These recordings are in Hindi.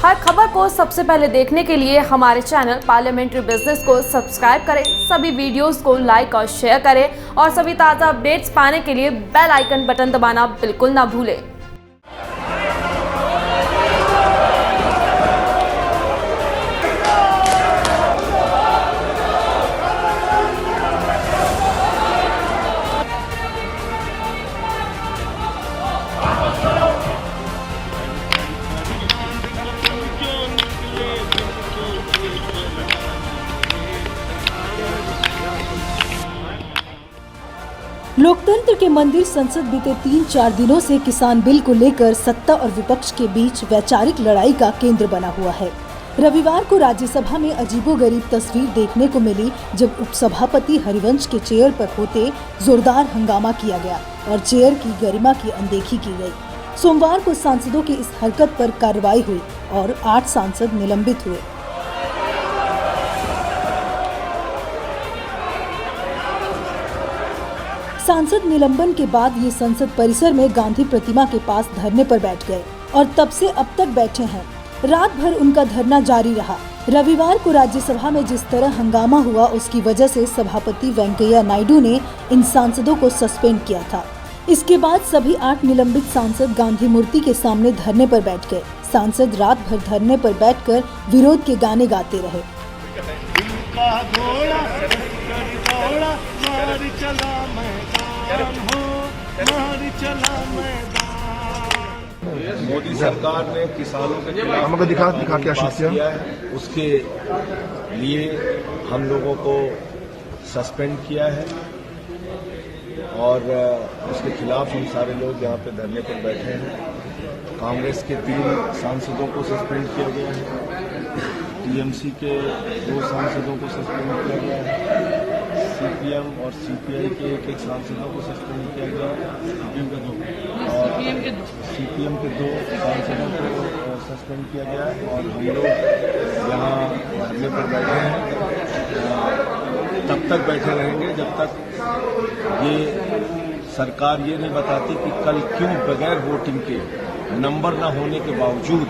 हर खबर को सबसे पहले देखने के लिए हमारे चैनल पार्लियामेंट्री बिजनेस को सब्सक्राइब करें, सभी वीडियोस को लाइक और शेयर करें और सभी ताज़ा अपडेट्स पाने के लिए बेल आइकन बटन दबाना बिल्कुल ना भूलें। लोकतंत्र के मंदिर संसद बीते 3-4 दिनों से किसान बिल को लेकर सत्ता और विपक्ष के बीच वैचारिक लड़ाई का केंद्र बना हुआ है। रविवार को राज्यसभा में अजीबोगरीब तस्वीर देखने को मिली जब उपसभापति हरिवंश के चेयर पर होते जोरदार हंगामा किया गया और चेयर की गरिमा की अनदेखी की गई। सोमवार को सांसदों की इस हरकत पर कार्रवाई हुई और 8 सांसद निलंबित हुए। सांसद निलंबन के बाद ये संसद परिसर में गांधी प्रतिमा के पास धरने पर बैठ गए और तब से अब तक बैठे हैं। रात भर उनका धरना जारी रहा। रविवार को राज्यसभा में जिस तरह हंगामा हुआ उसकी वजह से सभापति वेंकैया नायडू ने इन सांसदों को सस्पेंड किया था। इसके बाद सभी 8 निलंबित सांसद गांधी मूर्ति के सामने धरने पर बैठ गए। सांसद रात भर धरने पर बैठकर विरोध के गाने गाते रहे। मोदी सरकार ने किसानों के खिलाफ पास किया है, उसके लिए हम लोगों को सस्पेंड किया है और उसके खिलाफ हम सारे लोग यहाँ पे धरने पर बैठे हैं। कांग्रेस के 3 सांसदों को सस्पेंड किया गया है, टीएमसी के 2 सांसदों को सस्पेंड किया गया है, सीपीएम और सीपीआई के 1 सांसदों को सस्पेंड किया गया है और सीपीएम के 2 सांसदों को सस्पेंड किया गया है और हम लोग यहाँ धरने पर बैठे हैं। तब तक बैठे रहेंगे जब तक ये सरकार ये नहीं बताती कि कल क्यों बगैर वोटिंग के नंबर न होने के बावजूद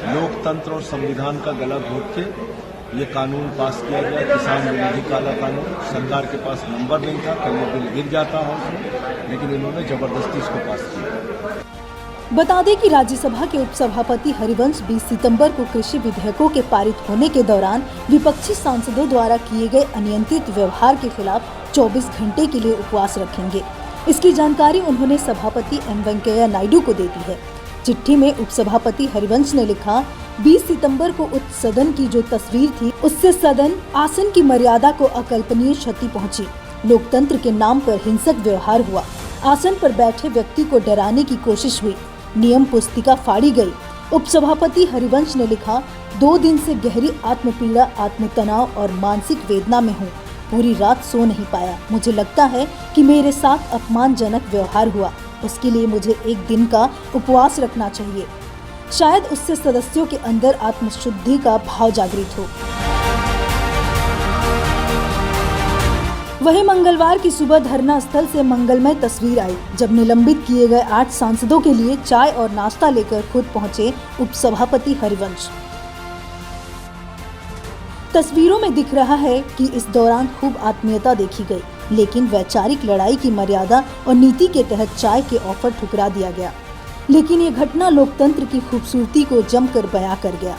लोकतंत्र और संविधान का गला घोट के ये कानून पास किया गया, किसान विरोधी काला कानून। सरकार के पास नंबर नहीं था, कल ये बिल गिर जाता है, लेकिन इन्होंने जबरदस्ती इसको पास किया। बता दें कि राज्यसभा के उपसभापति हरिवंश 20 सितंबर को कृषि विधेयकों के पारित होने के दौरान विपक्षी सांसदों द्वारा किए गए अनियंत्रित व्यवहार के खिलाफ 24 घंटे के लिए उपवास रखेंगे। इसकी जानकारी उन्होंने सभापति एम वेंकैया नायडू को दे दी है। चिट्ठी में उपसभापति हरिवंश ने लिखा, 20 सितंबर को उच्च सदन की जो तस्वीर थी उससे सदन आसन की मर्यादा को अकल्पनीय क्षति पहुंची। लोकतंत्र के नाम पर हिंसक व्यवहार हुआ। आसन पर बैठे व्यक्ति को डराने की कोशिश हुई। नियम पुस्तिका फाड़ी गई। उपसभापति हरिवंश ने लिखा, 2 दिन से गहरी आत्मपीड़ा, आत्मतनाव और मानसिक वेदना में हूँ। पूरी रात सो नहीं पाया। मुझे लगता है कि मेरे साथ अपमानजनक व्यवहार हुआ। उसके लिए मुझे 1 दिन का उपवास रखना चाहिए। शायद उससे सदस्यों के अंदर आत्मशुद्धि का भाव जागृत हो। वहीं मंगलवार की सुबह धरना स्थल से मंगलमय तस्वीर आई जब निलंबित किए गए 8 सांसदों के लिए चाय और नाश्ता लेकर खुद पहुंचे उपसभापति हरिवंश। तस्वीरों में दिख रहा है कि इस दौरान खूब आत्मीयता देखी गई, लेकिन वैचारिक लड़ाई की मर्यादा और नीति के तहत चाय के ऑफर ठुकरा दिया गया। लेकिन ये घटना लोकतंत्र की खूबसूरती को जमकर बयां कर गया।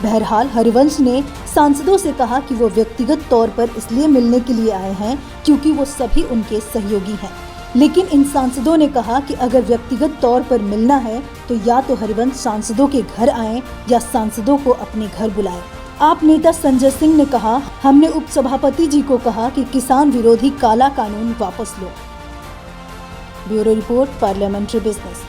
बहरहाल हरिवंश ने सांसदों से कहा कि वो व्यक्तिगत तौर पर इसलिए मिलने के लिए आए हैं क्योंकि वो सभी उनके सहयोगी हैं। लेकिन इन सांसदों ने कहा कि अगर व्यक्तिगत तौर पर मिलना है तो या तो हरिवंश सांसदों के घर आएं या सांसदों को अपने घर बुलाएं। आप नेता संजय सिंह ने कहा, हमने उपसभापति जी को कहा कि किसान विरोधी काला कानून वापस लो। Bureau report, parliamentary business.